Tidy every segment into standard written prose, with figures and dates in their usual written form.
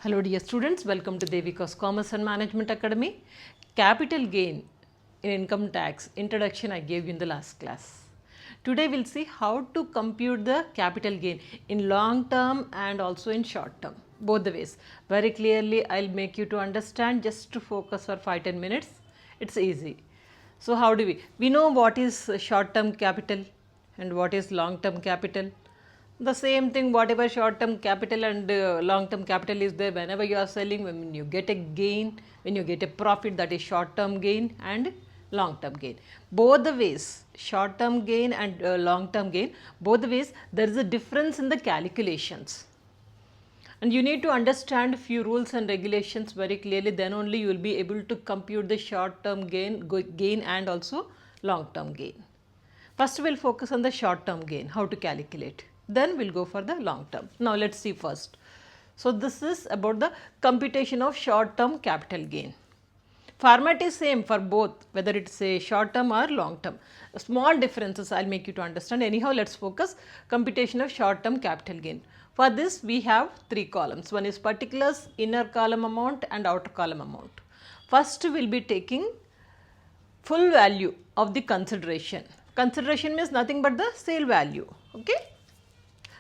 Hello dear students, welcome to Devika's Commerce and Management Academy. Capital gain in income tax introduction I gave you in the last class. Today we will see how to compute the capital gain in long term and also in short term, both the ways. Very clearly I will make you to understand, just to focus for 5-10 minutes, it is easy. So how do we know what is short term capital and what is long term capital. The same thing, whatever short term capital and long term capital is there, whenever you are selling, when you get a gain, when you get a profit, that is short term gain and long term gain. Both the ways, short term gain and long term gain, both the ways there is a difference in the calculations. And you need to understand few rules and regulations very clearly, then only you will be able to compute the short term gain and also long term gain. First we will focus on the short term gain, how to calculate. Then we will go for the long term. Now let us see first. So this is about the computation of short term capital gain. Format is same for both, whether it is a short term or long term. Small differences I will make you to understand. Anyhow, let us focus computation of short term capital gain. For this we have 3 columns. One is particulars, inner column amount and outer column amount. First we will be taking full value of the consideration. Consideration means nothing but the sale value, okay,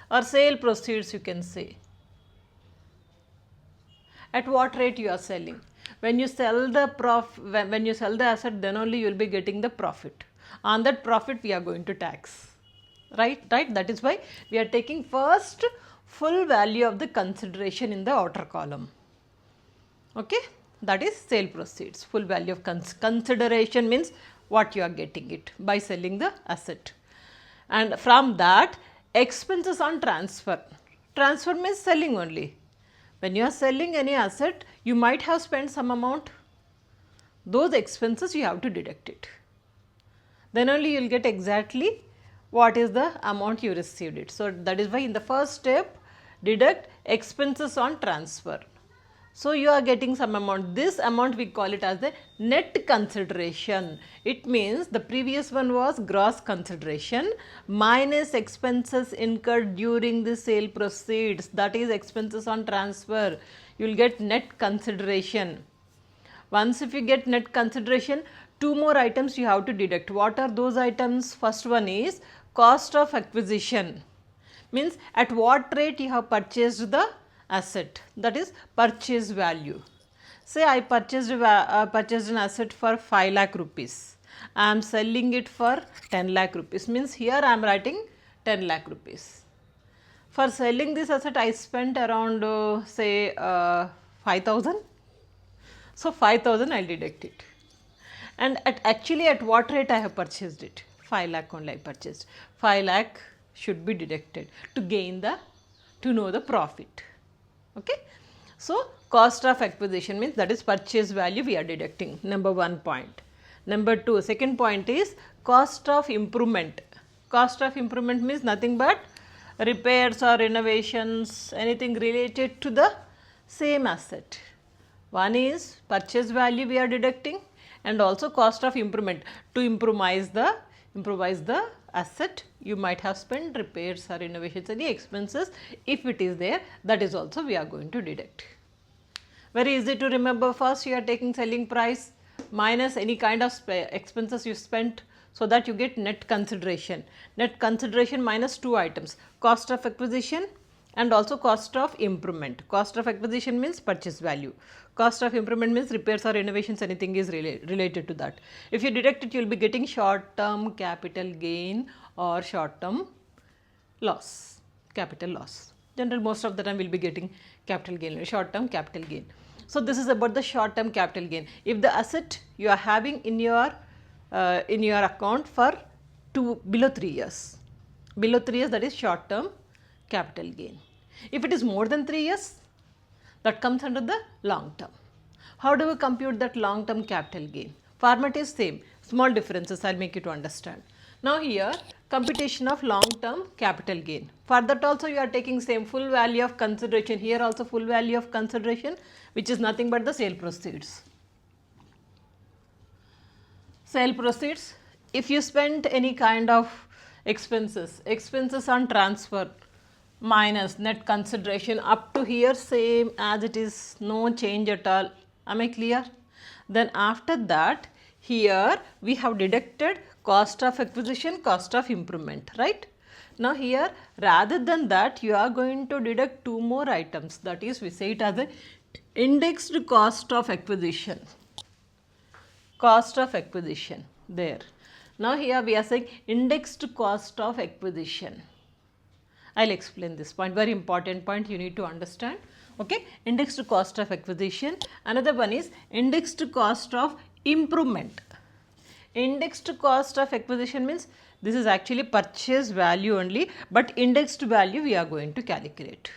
or sale proceeds you can say. At what rate you are selling? When you sell the asset, then only you will be getting the profit. On that profit we are going to tax, right? That is why we are taking first full value of the consideration in the outer column, okay. That is sale proceeds, full value of consideration means what you are getting it by selling the asset. And from that, expenses on transfer. Transfer means selling only. When you are selling any asset, you might have spent some amount. Those expenses you have to deduct it. Then only you will get exactly what is the amount you received it. So that is why in the first step, deduct expenses on transfer. So you are getting some amount. This amount we call it as the net consideration. It means the previous one was gross consideration minus expenses incurred during the sale proceeds, that is expenses on transfer. You will get net consideration. Once if you get net consideration, 2 more items you have to deduct. What are those items? First one is cost of acquisition. Means at what rate you have purchased the asset, that is purchase value. Say I purchased an asset for 5 lakh rupees. I am selling it for 10 lakh rupees, means here I am writing 10 lakh rupees. For selling this asset I spent around say 5,000. So 5,000 I will deduct it. And actually at what rate I have purchased it? 5 lakh only I purchased. 5 lakh should be deducted to know the profit. Okay. So cost of acquisition means that is purchase value we are deducting, number 1 point. Number 2, second point is cost of improvement. Cost of improvement means nothing but repairs or renovations, anything related to the same asset. One is purchase value we are deducting and also cost of improvement. To improvise the asset, you might have spent repairs or renovations, any expenses, if it is there, that is also we are going to deduct. Very easy to remember. First you are taking selling price minus any kind of expenses you spent, so that you get net consideration. Net consideration minus 2 items, cost of acquisition and also cost of improvement. Cost of acquisition means purchase value. Cost of improvement means repairs or renovations, anything is related to that. If you deduct it, you will be getting short term capital gain or short term loss, capital loss. Generally most of the time we will be getting capital gain, short term capital gain. So this is about the short term capital gain. If the asset you are having in your account for below 3 years, that is short term capital gain. If it is more than 3 years, that comes under the long term. How do we compute that long term capital gain? Format is same, small differences I will make you to understand. Now here computation of long term capital gain. For that also you are taking same full value of consideration, here also full value of consideration, which is nothing but the sale proceeds. Sale proceeds, if you spent any kind of expenses on transfer, minus net consideration. Up to here same as it is, no change at all. Am I clear? Then after that, here we have deducted cost of acquisition, cost of improvement, right? Now here, rather than that, you are going to deduct two more items, that is, we say it as a indexed cost of acquisition. Cost of acquisition there. Now here we are saying indexed cost of acquisition. I'll explain this point, very important point you need to understand. Okay, indexed cost of acquisition. Another one is indexed cost of improvement. Indexed cost of acquisition means this is actually purchase value only, but indexed value we are going to calculate.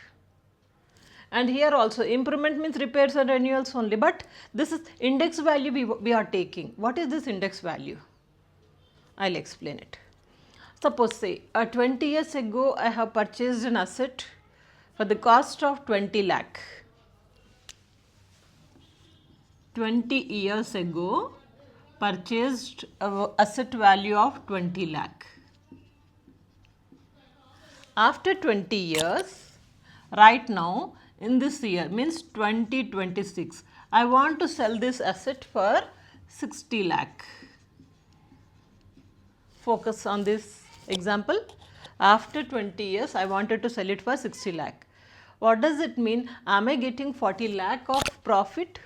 And here also improvement means repairs and renewals only, but this is index value we are taking. What is this index value? I'll explain it. Suppose say 20 years ago I have purchased an asset for the cost of 20 lakh. 20 years ago purchased asset value of 20 lakh. After 20 years, right now in this year means 2026, I want to sell this asset for 60 lakh. Focus on this example. After 20 years, I wanted to sell it for 60 lakh. What does it mean? Am I getting 40 lakh of profit?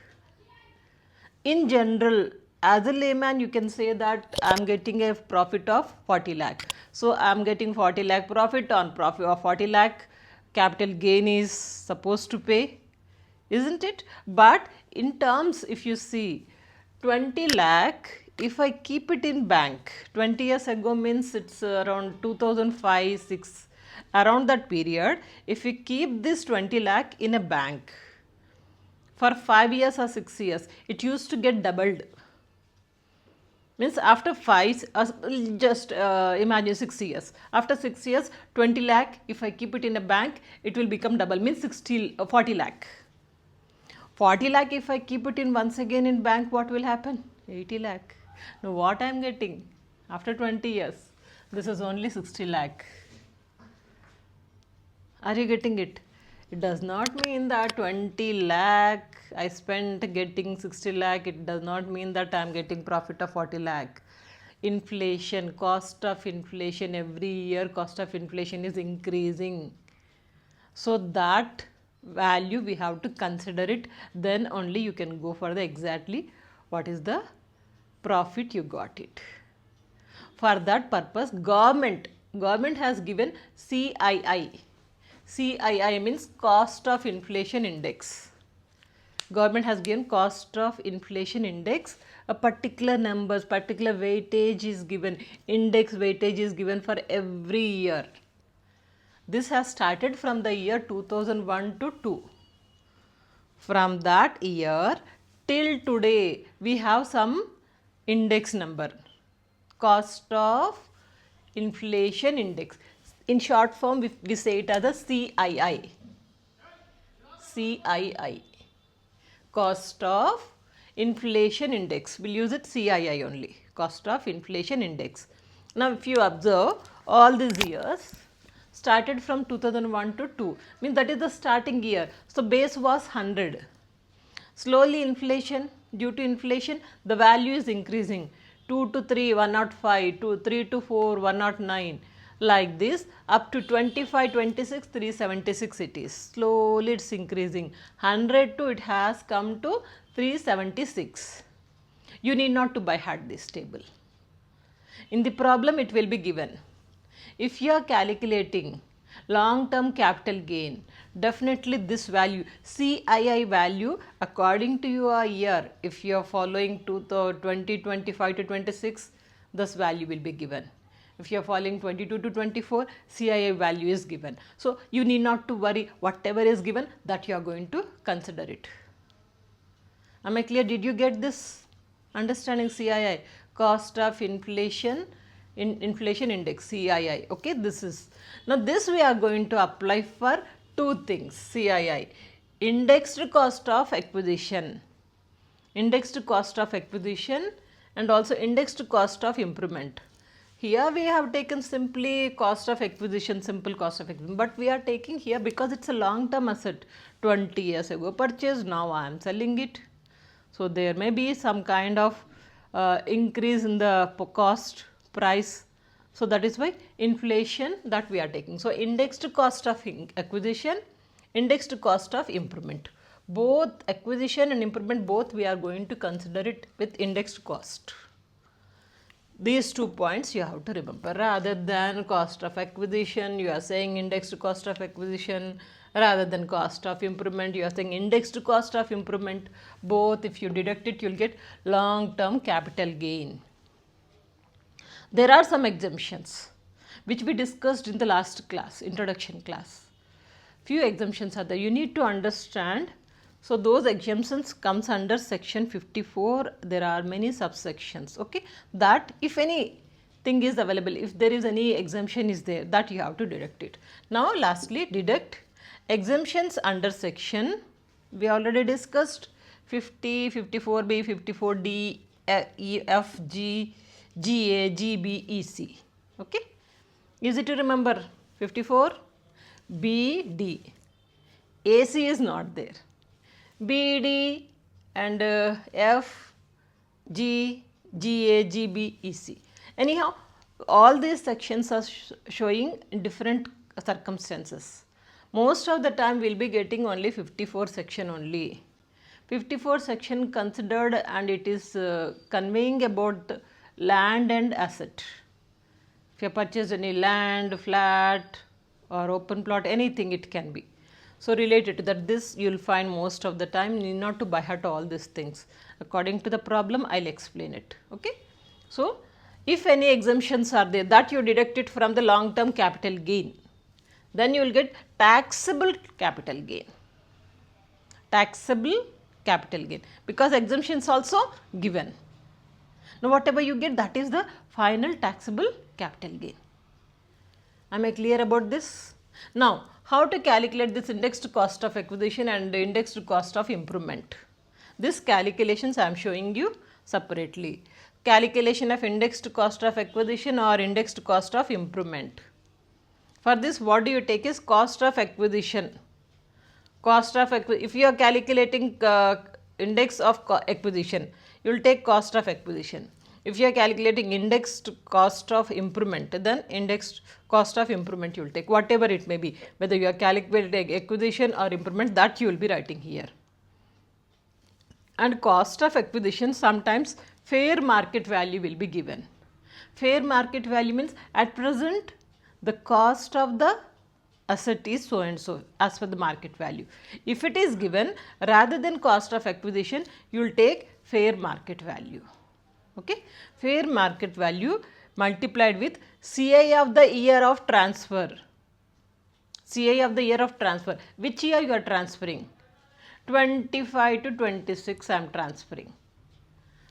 In general, as a layman, you can say that I am getting a profit of 40 lakh. So, I am getting 40 lakh profit on profit of 40 lakh. Capital gain is supposed to pay, isn't it? But in terms, if you see 20 lakh, if I keep it in bank, 20 years ago means it's around 2005-6, around that period, if we keep this 20 lakh in a bank for 5 years or 6 years, it used to get doubled. Means after 5, just imagine 6 years. After 6 years, 20 lakh, if I keep it in a bank, it will become double, means 40 lakh. 40 lakh, if I keep it in once again in bank, what will happen? 80 lakh. Now, what I am getting after 20 years? This is only 60 lakh. Are you getting it? It does not mean that 20 lakh I spent getting 60 lakh. It does not mean that I am getting profit of 40 lakh. Inflation, cost of inflation, every year cost of inflation is increasing. So, that value we have to consider it, then only you can go for the exactly what is the profit you got it. For that purpose, government has given CII. CII means cost of inflation index. Government has given cost of inflation index, a particular numbers, particular weightage is given, index weightage is given for every year. This has started from the year 2001 to 2. From that year till today, we have some index number, cost of inflation index. In short form, we say it as a CII. CII, cost of inflation index. We'll use it CII only, cost of inflation index. Now, if you observe all these years, started from 2001 to 2, means that is the starting year. So, base was 100. Slowly inflation, due to inflation, the value is increasing. 2 to 3, 105, 3 to 4, 109. Like this, up to 25, 26, 376 it is. Slowly it's increasing. 100 to it has come to 376. You need not to by heart this table. In the problem it will be given. If you are calculating long term capital gain, definitely this value, CII value according to your year, if you are following 2025 to 26, this value will be given. If you are following 22 to 24, CII value is given. So, you need not to worry, whatever is given that you are going to consider it. Am I clear? Did you get this understanding? CII, cost of inflation inflation index, CII. Okay, this is. Now, this we are going to apply for two things, CII, indexed cost of acquisition, indexed cost of acquisition and also indexed cost of improvement. Here we have taken simply cost of acquisition, simple cost of acquisition, but we are taking here because it's a long term asset, 20 years ago purchased, now I am selling it. So there may be some kind of increase in the cost price. So that is why inflation that we are taking. So indexed cost of acquisition, indexed cost of improvement. Both acquisition and improvement, both we are going to consider it with indexed cost. These 2 points you have to remember. Rather than cost of acquisition, you are saying indexed cost of acquisition. Rather than cost of improvement, you are saying indexed cost of improvement. Both, if you deduct it, you will get long term capital gain. There are some exemptions which we discussed in the last class, introduction class. Few exemptions are there. You need to understand. So those exemptions comes under section 54. There are many subsections, okay, that if anything is available, if there is any exemption is there, that you have to deduct it. Now lastly, deduct exemptions under section, we already discussed 50, 54B, 54D, E, F, G, GA, GB, EC, okay. Easy to remember. 54, B, D, AC is not there. B, D and F, G, GA, GB, EC. Anyhow, all these sections are showing different circumstances. Most of the time we will be getting only 54 section only. 54 section considered, and it is conveying about land and asset. If you purchase any land, flat or open plot, anything it can be. So related to that, this you will find most of the time. You need not to by heart all these things. According to the problem, I will explain it. Okay. So if any exemptions are there, that you deduct it from the long term capital gain, then you will get taxable capital gain. Taxable capital gain, because exemptions also given. Now whatever you get, that is the final taxable capital gain. Am I clear about this? Now how to calculate this indexed cost of acquisition and the indexed cost of improvement? This calculations I am showing you separately. Calculation of indexed cost of acquisition or indexed cost of improvement. For this, what do you take is cost of acquisition. Cost of if you are calculating index of acquisition, you will take cost of acquisition. If you are calculating indexed cost of improvement, then indexed cost of improvement you will take, whatever it may be, whether you are calculating acquisition or improvement, that you will be writing here. And cost of acquisition, sometimes fair market value will be given. Fair market value means at present the cost of the asset is so and so as per the market value. If it is given, rather than cost of acquisition, you will take fair market value. Okay. Fair market value multiplied with CI of the year of transfer. CI of the year of transfer. Which year you are transferring? 25 to 26 I am transferring.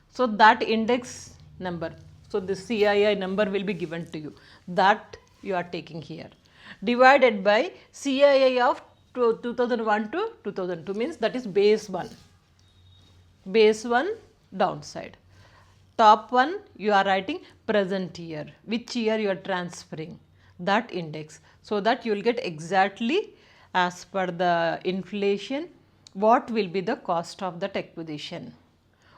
So that index number, so the CII number will be given to you, that you are taking here, divided by CII of 2001 to 2002, means that is base 1. Base 1 downside. Top 1 you are writing present year, which year you are transferring, that index, so that you will get exactly as per the inflation what will be the cost of that acquisition,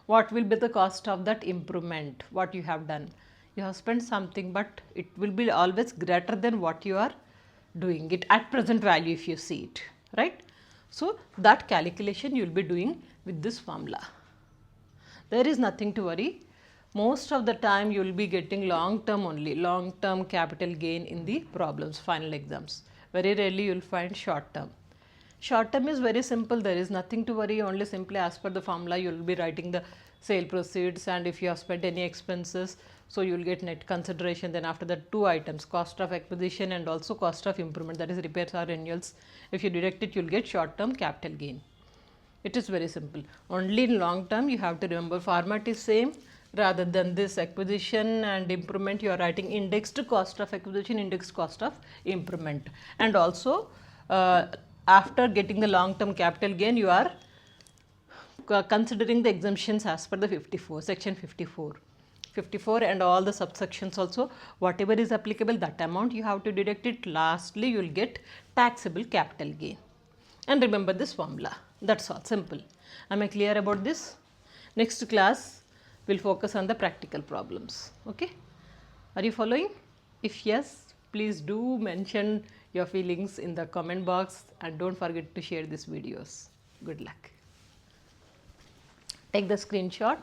what will be the cost of that improvement, what you have done. You have spent something, but it will be always greater than what you are doing it at present value if you see it, right. So that calculation you will be doing with this formula. There is nothing to worry. Most of the time you will be getting long term only, long term capital gain in the problems, final exams. Very rarely you will find short term. Short term is very simple, there is nothing to worry, only simply as per the formula you will be writing the sale proceeds, and if you have spent any expenses, so you will get net consideration. Then after that, 2 items, cost of acquisition and also cost of improvement, that is repairs or renewals. If you deduct it, you will get short term capital gain. It is very simple. Only in long term you have to remember format is same. Rather than this acquisition and improvement, you are writing indexed cost of acquisition, indexed cost of improvement, and also after getting the long term capital gain, you are considering the exemptions as per the 54, section 54. 54 and all the subsections also, whatever is applicable, that amount you have to deduct it. Lastly, you will get taxable capital gain. And remember this formula. That's all, simple. Am I clear about this? Next class, we'll focus on the practical problems. Okay? Are you following? If yes, please do mention your feelings in the comment box and don't forget to share these videos. Good luck. Take the screenshot.